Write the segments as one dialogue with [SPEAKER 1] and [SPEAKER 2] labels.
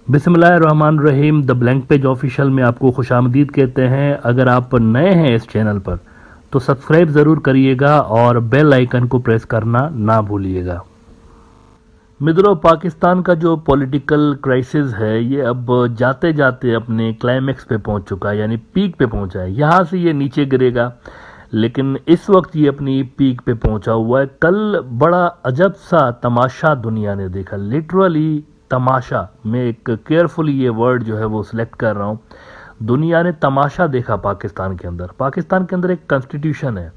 [SPEAKER 1] बिस्मिल्लाहिर्रहमानिर्रहीम the blank page official में आपको खुशामदीद कहते हैं। अगर आप नए हैं इस चैनल पर तो सब्सक्राइब ज़रूर करिएगा और बेल आइकन को प्रेस करना ना भूलिएगा। मित्रों, पाकिस्तान का जो पॉलिटिकल क्राइसिस है ये अब जाते जाते अपने क्लाइमेक्स पे पहुंच चुका है, यानी पीक पे पहुंचा है। यहाँ से ये नीचे गिरेगा, लेकिन इस वक्त ये अपनी पीक पे पहुंचा हुआ है। कल बड़ा अजब सा तमाशा दुनिया ने देखा, लिटरली तमाशा। मैं एक केयरफुली ये वर्ड जो है वो सिलेक्ट कर रहा हूँ। दुनिया ने तमाशा देखा पाकिस्तान के अंदर। पाकिस्तान के अंदर एक कॉन्स्टिट्यूशन है,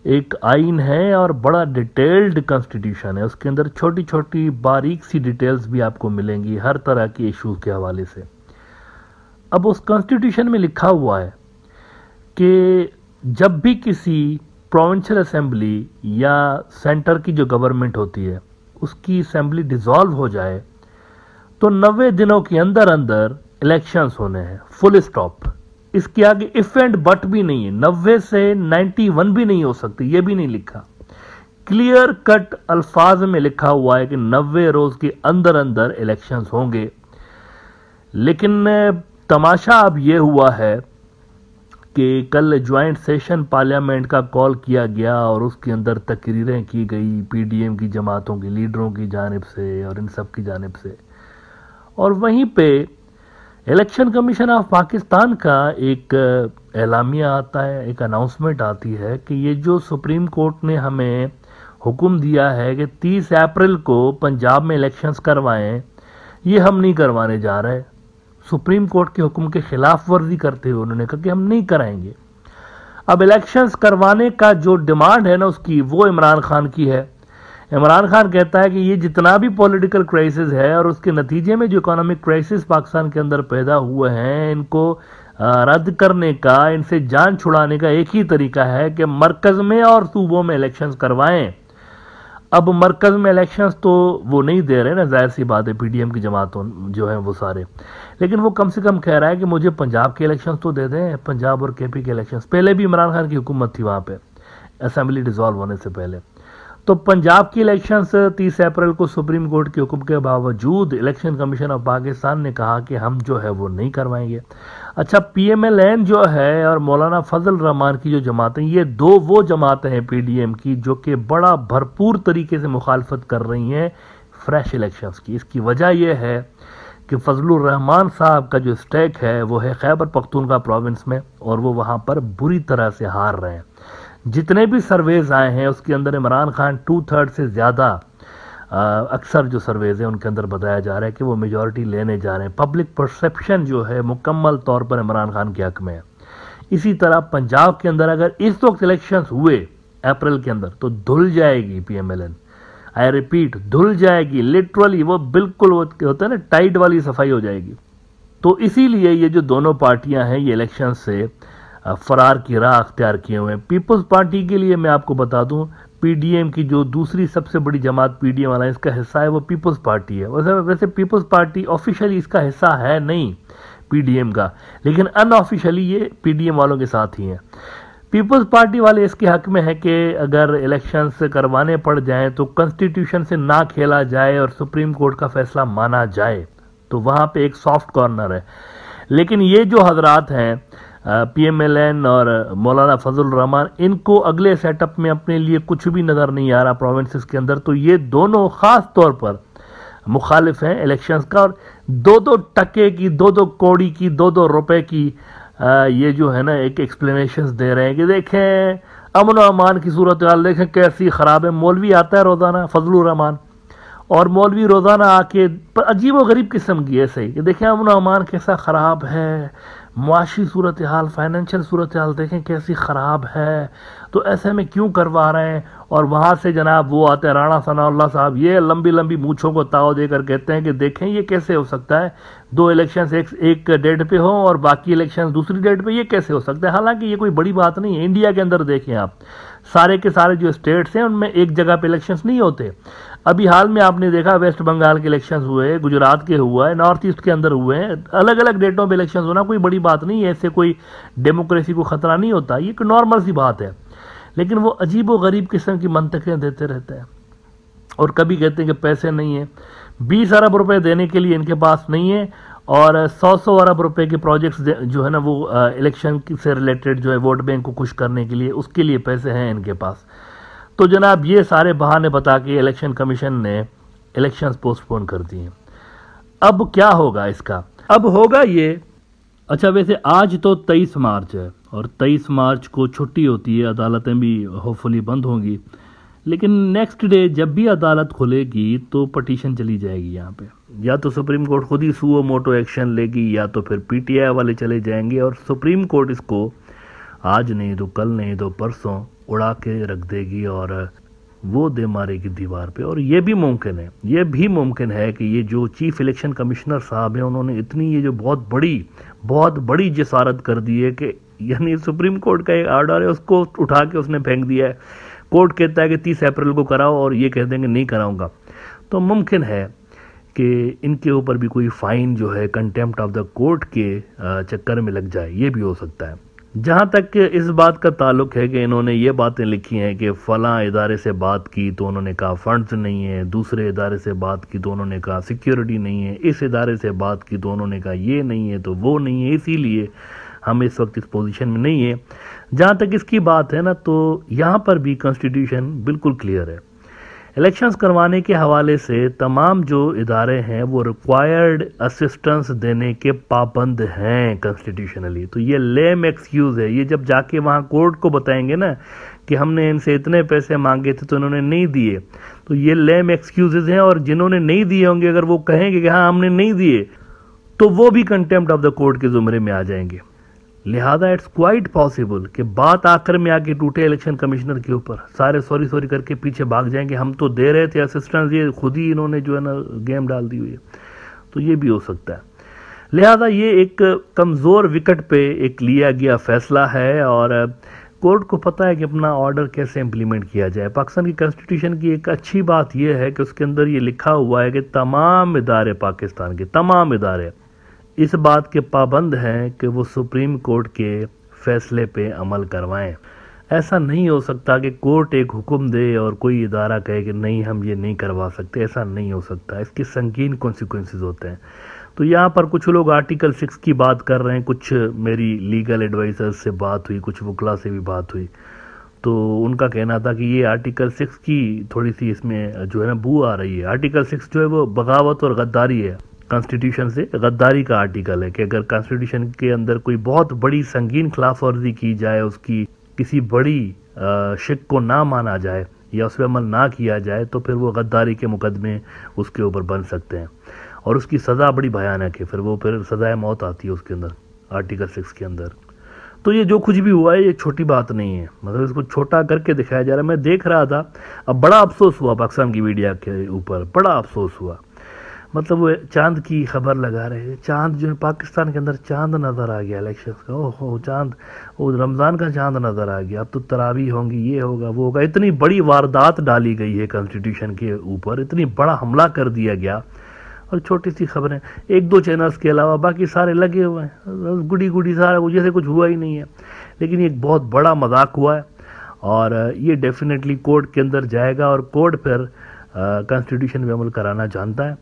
[SPEAKER 1] एक आइन है और बड़ा डिटेल्ड कॉन्स्टिट्यूशन है। उसके अंदर छोटी छोटी बारीक सी डिटेल्स भी आपको मिलेंगी हर तरह के इशूज़ के हवाले से। अब उस कॉन्स्टिट्यूशन में लिखा हुआ है कि जब भी किसी प्रोविंशियल असेंबली या सेंटर की जो गवर्नमेंट होती है उसकी असेंबली डिसॉल्व हो जाए तो 90 दिनों के अंदर अंदर इलेक्शंस होने हैं, फुल स्टॉप। इसके आगे इफ एंड बट भी नहीं है। 90 से 91 भी नहीं हो सकती, ये भी नहीं लिखा। क्लियर कट अल्फाज में लिखा हुआ है कि 90 रोज के अंदर अंदर इलेक्शंस होंगे। लेकिन तमाशा अब ये हुआ है कि कल ज्वाइंट सेशन पार्लियामेंट का कॉल किया गया और उसके अंदर तकरीरें की गई पीडीएम की जमातों के लीडरों की जानिब से और इन सब की जानिब से। और वहीं पे इलेक्शन कमीशन ऑफ पाकिस्तान का एक एलामिया आता है, एक अनाउंसमेंट आती है कि ये जो सुप्रीम कोर्ट ने हमें हुक्म दिया है कि 30 अप्रैल को पंजाब में इलेक्शंस करवाएं, ये हम नहीं करवाने जा रहे। सुप्रीम कोर्ट के हुक्म के खिलाफ वर्जी करते हुए उन्होंने कहा कि हम नहीं कराएंगे। अब इलेक्शंस करवाने का जो डिमांड है ना उसकी, वो इमरान खान की है। इमरान खान कहता है कि ये जितना भी पॉलिटिकल क्राइसिस है और उसके नतीजे में जो इकोनॉमिक क्राइसिस पाकिस्तान के अंदर पैदा हुए हैं, इनको रद्द करने का, इनसे जान छुड़ाने का एक ही तरीका है कि मरकज में और सूबों में इलेक्शंस करवाएं। अब मरकज में इलेक्शंस तो वो नहीं दे रहे ना, जाहिर सी बात है, पीडीएम की जमातों जो हैं वो सारे। लेकिन वो कम से कम कह रहा है कि मुझे पंजाब के इलेक्शंस तो दे दें, पंजाब और केपी के इलेक्शंस। पहले भी इमरान खान की हुकूमत थी वहाँ पे, असेंबली डिसॉल्व होने से पहले। तो पंजाब की इलेक्शंस 30 अप्रैल को सुप्रीम कोर्ट के हुक्म के बावजूद इलेक्शन कमीशन ऑफ पाकिस्तान ने कहा कि हम जो है वो नहीं करवाएंगे। अच्छा, पीएमएलएन जो है और मौलाना फजल रहमान की जो जमातें, ये दो वो जमातें हैं पीडीएम की जो कि बड़ा भरपूर तरीके से मुखालफत कर रही हैं फ्रेश इलेक्शंस की। इसकी वजह यह है कि फजलुर रहमान साहब का जो स्टेक है वो है खैबर पख्तूनख्वा प्रोविंस में, और वो वहाँ पर बुरी तरह से हार रहे हैं। जितने भी सर्वेज आए हैं उसके अंदर इमरान खान 2/3 से ज़्यादा, अक्सर जो सर्वेज हैं उनके अंदर बताया जा रहा है कि वो मेजॉरिटी लेने जा रहे हैं। पब्लिक परसेप्शन जो है मुकम्मल तौर पर इमरान खान के हक में है। इसी तरह पंजाब के अंदर अगर इस वक्त इलेक्शंस हुए अप्रैल के अंदर तो धुल जाएगी पीएमएलएन। आई रिपीट, धुल जाएगी लिटरली। वो बिल्कुल होता है ना, टाइड वाली सफाई हो जाएगी। तो इसीलिए ये जो दोनों पार्टियां हैं ये इलेक्शन से फरार की राह अख्तियार किए हुए हैं। पीपल्स पार्टी के लिए मैं आपको बता दूं, पीडीएम की जो दूसरी सबसे बड़ी जमात पीडीएम वाला इसका हिस्सा है वो पीपल्स पार्टी है। वैसे पीपल्स पार्टी ऑफिशियली इसका हिस्सा है नहीं पीडीएम का, लेकिन अनऑफिशियली ये पीडीएम वालों के साथ ही है। पीपल्स पार्टी वाले इसके हक में है कि अगर इलेक्शंस करवाने पड़ जाएं तो कॉन्स्टिट्यूशन से ना खेला जाए और सुप्रीम कोर्ट का फैसला माना जाए, तो वहां पे एक सॉफ्ट कॉर्नर है। लेकिन ये जो हजरात हैं पीएमएलएन और मौलाना फजल रहमान, इनको अगले सेटअप में अपने लिए कुछ भी नज़र नहीं आ रहा प्रोविंसेस के अंदर। तो ये दोनों ख़ास तौर पर मुखालिफ हैं इलेक्शंस का, और 2-2 टके की, 2-2 कौड़ी की, 2-2 रुपए की ये जो है ना एक एक्सप्लेनेशंस दे रहे हैं कि देखें अमन और अमान की सूरत हाल देखें कैसी ख़राब है। मौलवी आता है रोज़ाना, फजलुर रहमान, और मौलवी रोज़ाना आके अजीब व गरीब किस्म की ऐसे ही कि देखें अमन और अमान कैसा ख़राब है, मुआशी सूरत हाल, फाइनेंशियल सूरत हाल देखें कैसी ख़राब है, तो ऐसे में क्यों करवा रहे हैं। और वहाँ से जनाब वो आते हैं राणा सनाउल्लाह साहब, ये लंबी लंबी मूछों को ताव देकर कहते हैं कि देखें ये कैसे हो सकता है, 2 इलेक्शंस एक डेट पे हो और बाकी इलेक्शंस दूसरी डेट पे, ये कैसे हो सकता है। हालांकि ये कोई बड़ी बात नहीं है। इंडिया के अंदर देखें आप, सारे के सारे जो स्टेट्स हैं उनमें एक जगह पे इलेक्शंस नहीं होते। अभी हाल में आपने देखा वेस्ट बंगाल के इलेक्शंस हुए, गुजरात के हुआ है, नॉर्थ ईस्ट के अंदर हुए हैं। अलग अलग डेटों पे इलेक्शंस होना कोई बड़ी बात नहीं है, ऐसे कोई डेमोक्रेसी को खतरा नहीं होता, ये एक नॉर्मल सी बात है। लेकिन वो अजीब व गरीब किस्म की मंतकें देते रहते हैं। और कभी कहते हैं कि पैसे नहीं है। 20 अरब रुपए देने के लिए इनके पास नहीं है, और 100 अरब रुपए के प्रोजेक्ट्स जो है ना वो इलेक्शन से रिलेटेड जो है वोट बैंक को खुश करने के लिए, उसके लिए पैसे हैं इनके पास। तो जनाब ये सारे बहाने बता के इलेक्शन कमीशन ने इलेक्शंस पोस्टपोन कर दिए। अब क्या होगा इसका? अब होगा ये, अच्छा वैसे आज तो 23 मार्च है और 23 मार्च को छुट्टी होती है, अदालतें भी होपफुली बंद होंगी, लेकिन नेक्स्ट डे जब भी अदालत खुलेगी तो पटिशन चली जाएगी यहाँ पे। या तो सुप्रीम कोर्ट खुद ही सुओ मोटो एक्शन लेगी, या तो फिर पीटीआई वाले चले जाएंगे और सुप्रीम कोर्ट इसको आज नहीं तो कल नहीं तो परसों उड़ा के रख देगी और वो दे मारेगी दीवार पे। और ये भी मुमकिन है, ये भी मुमकिन है कि ये जो चीफ इलेक्शन कमिश्नर साहब हैं उन्होंने इतनी ये जो बहुत बड़ी जसारत कर दी है कि यानी सुप्रीम कोर्ट का एक आर्डर है उसको उठा के उसने फेंक दिया है। कोर्ट कहता है कि 30 अप्रैल को कराओ और ये कह देंगे नहीं कराऊंगा। तो मुमकिन है कि इनके ऊपर भी कोई फाइन जो है कंटेम्प्ट ऑफ द कोर्ट के चक्कर में लग जाए, ये भी हो सकता है। जहाँ तक इस बात का ताल्लुक है कि इन्होंने ये बातें लिखी हैं कि फ़लाँ इदारे से बात की तो उन्होंने कहा फंड्स नहीं है, दूसरे इदारे से बात की तो उन्होंने कहा सिक्योरिटी नहीं है, इस इदारे से बात की तो उन्होंने कहा ये नहीं है तो वो नहीं है, इसीलिए हम इस वक्त इस पोजीशन में नहीं है। जहाँ तक इसकी बात है ना, तो यहाँ पर भी कॉन्स्टिट्यूशन बिल्कुल क्लियर है। इलेक्शंस करवाने के हवाले से तमाम जो इदारे हैं वो रिक्वायर्ड असिस्टेंस देने के पाबंद हैं कॉन्स्टिट्यूशनली। तो ये लेम एक्सक्यूज़ है, ये जब जाके वहाँ कोर्ट को बताएंगे ना कि हमने इनसे इतने पैसे मांगे थे तो इन्होंने नहीं दिए, तो ये लेम एक्सक्यूज़ हैं। और जिन्होंने नहीं दिए होंगे अगर वो कहेंगे कि हाँ हमने नहीं दिए, तो वो भी कंटेम्प्ट ऑफ द कोर्ट के ज़ुमरे में आ जाएंगे। लिहाजा इट्स क्वाइट पॉसिबल कि बात आखिर में आके टूटे इलेक्शन कमिश्नर के ऊपर, सारे सॉरी करके पीछे भाग जाएंगे, हम तो दे रहे थे असिस्टेंस, ये खुद ही इन्होंने जो है ना गेम डाल दी हुई है। तो ये भी हो सकता है। लिहाजा ये एक कमज़ोर विकेट पे एक लिया गया फैसला है और कोर्ट को पता है कि अपना ऑर्डर कैसे इम्प्लीमेंट किया जाए। पाकिस्तान की कॉन्स्टिट्यूशन की एक अच्छी बात यह है कि उसके अंदर ये लिखा हुआ है कि तमाम इदारे, पाकिस्तान के तमाम इदारे इस बात के पाबंद हैं कि वो सुप्रीम कोर्ट के फैसले पे अमल करवाएं। ऐसा नहीं हो सकता कि कोर्ट एक हुक्म दे और कोई इदारा कहे कि नहीं हम ये नहीं करवा सकते, ऐसा नहीं हो सकता। इसके संगीन कॉन्सिक्वेंसेस होते हैं। तो यहाँ पर कुछ लोग आर्टिकल 6 की बात कर रहे हैं, कुछ मेरी लीगल एडवाइजर्स से बात हुई, कुछ वकला से भी बात हुई, तो उनका कहना था कि ये आर्टिकल 6 की थोड़ी सी इसमें जो है ना बू आ रही है। आर्टिकल 6 जो है वो बगावत और गद्दारी है, कॉन्स्टिट्यूशन से गद्दारी का आर्टिकल है कि अगर कॉन्स्टिट्यूशन के अंदर कोई बहुत बड़ी संगीन खिलाफ वर्जी की जाए, उसकी किसी बड़ी शिक को ना माना जाए या उस पर अमल ना किया जाए, तो फिर वो गद्दारी के मुकदमे उसके ऊपर बन सकते हैं और उसकी सज़ा बड़ी भयानक है। फिर सज़ाए मौत आती है उसके अंदर, आर्टिकल 6 के अंदर। तो ये जो कुछ भी हुआ है ये छोटी बात नहीं है, मतलब इसको छोटा करके दिखाया जा रहा है। मैं देख रहा था, अब बड़ा अफसोस हुआ पाकिस्तान की मीडिया के ऊपर, बड़ा अफसोस हुआ। मतलब वो चांद की खबर लगा रहे हैं, चांद जो है पाकिस्तान के अंदर चांद नज़र आ गया इलेक्शन का, ओहो चांद, वो रमज़ान का चांद नज़र आ गया, अब तो तरावी होंगी, ये होगा वो होगा। इतनी बड़ी वारदात डाली गई है कॉन्स्टिट्यूशन के ऊपर, इतनी बड़ा हमला कर दिया गया, और छोटी सी खबरें 1-2 चैनल्स के अलावा बाकी सारे लगे हुए हैं, गुड़ी सारा जैसे कुछ हुआ ही नहीं है। लेकिन ये एक बहुत बड़ा मजाक हुआ है और ये डेफिनेटली कोर्ट के अंदर जाएगा और कोर्ट फिर कॉन्स्टिट्यूशन में अमल कराना जानता है।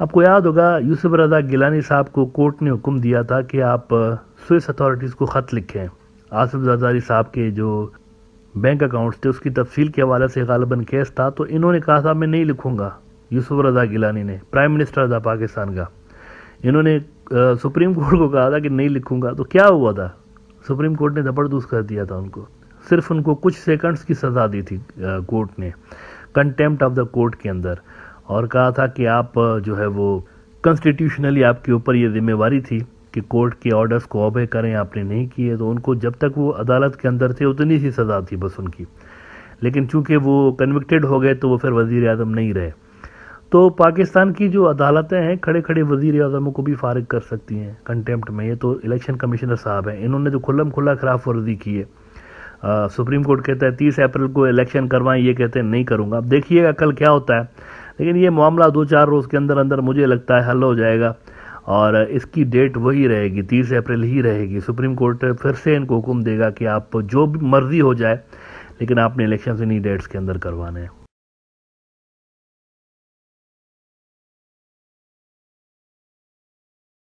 [SPEAKER 1] आपको याद होगा यूसुफ रज़ा गिलानी साहब को कोर्ट ने हुक्म दिया था कि आप स्विस अथॉरिटीज़ को ख़त लिखें। आसिफ ज़रदारी साहब के जो बैंक अकाउंट्स थे उसकी तफसील के हवाले से गालिबन केस था, तो इन्होंने कहा था मैं नहीं लिखूंगा। यूसुफ रज़ा गिलानी ने, प्राइम मिनिस्टर था पाकिस्तान का, इन्होंने सुप्रीम कोर्ट को कहा था कि नहीं लिखूंगा। तो क्या हुआ था, सुप्रीम कोर्ट ने ज़बरदस्त कर दिया था उनको, सिर्फ उनको कुछ सेकंड्स की सज़ा दी थी कोर्ट ने कंटेम्प्ट ऑफ द कोर्ट के अंदर, और कहा था कि आप जो है वो कॉन्स्टिट्यूशनली आपके ऊपर ये जिम्मेवारी थी कि कोर्ट के ऑर्डर्स को ओबे करें, आपने नहीं किए तो उनको जब तक वो अदालत के अंदर थे उतनी सी सज़ा थी बस उनकी। लेकिन चूंकि वो कन्विक्टेड हो गए तो वो फिर वज़ीर आज़म नहीं रहे। तो पाकिस्तान की जो अदालतें हैं खड़े खड़े वज़ीर आज़म को भी फारिग कर सकती हैं कंटेम्प्ट में। ये तो इलेक्शन कमिश्नर साहब हैं, इन्होंने जो खुल्लम खुल्ला खिलाफ वर्जी की है। सुप्रीम कोर्ट कहता है 30 अप्रैल को इलेक्शन करवाएं, ये कहते हैं नहीं करूँगा। अब देखिएगा कल क्या होता है, लेकिन ये मामला 2-4 रोज़ के अंदर अंदर मुझे लगता है हल हो जाएगा और इसकी डेट वही रहेगी, 30 अप्रैल ही रहेगी। सुप्रीम कोर्ट फिर से इनको हुक्म देगा कि आप जो भी मर्जी हो जाए, लेकिन आपने इलेक्शन से नहीं डेट्स के अंदर करवाने हैं।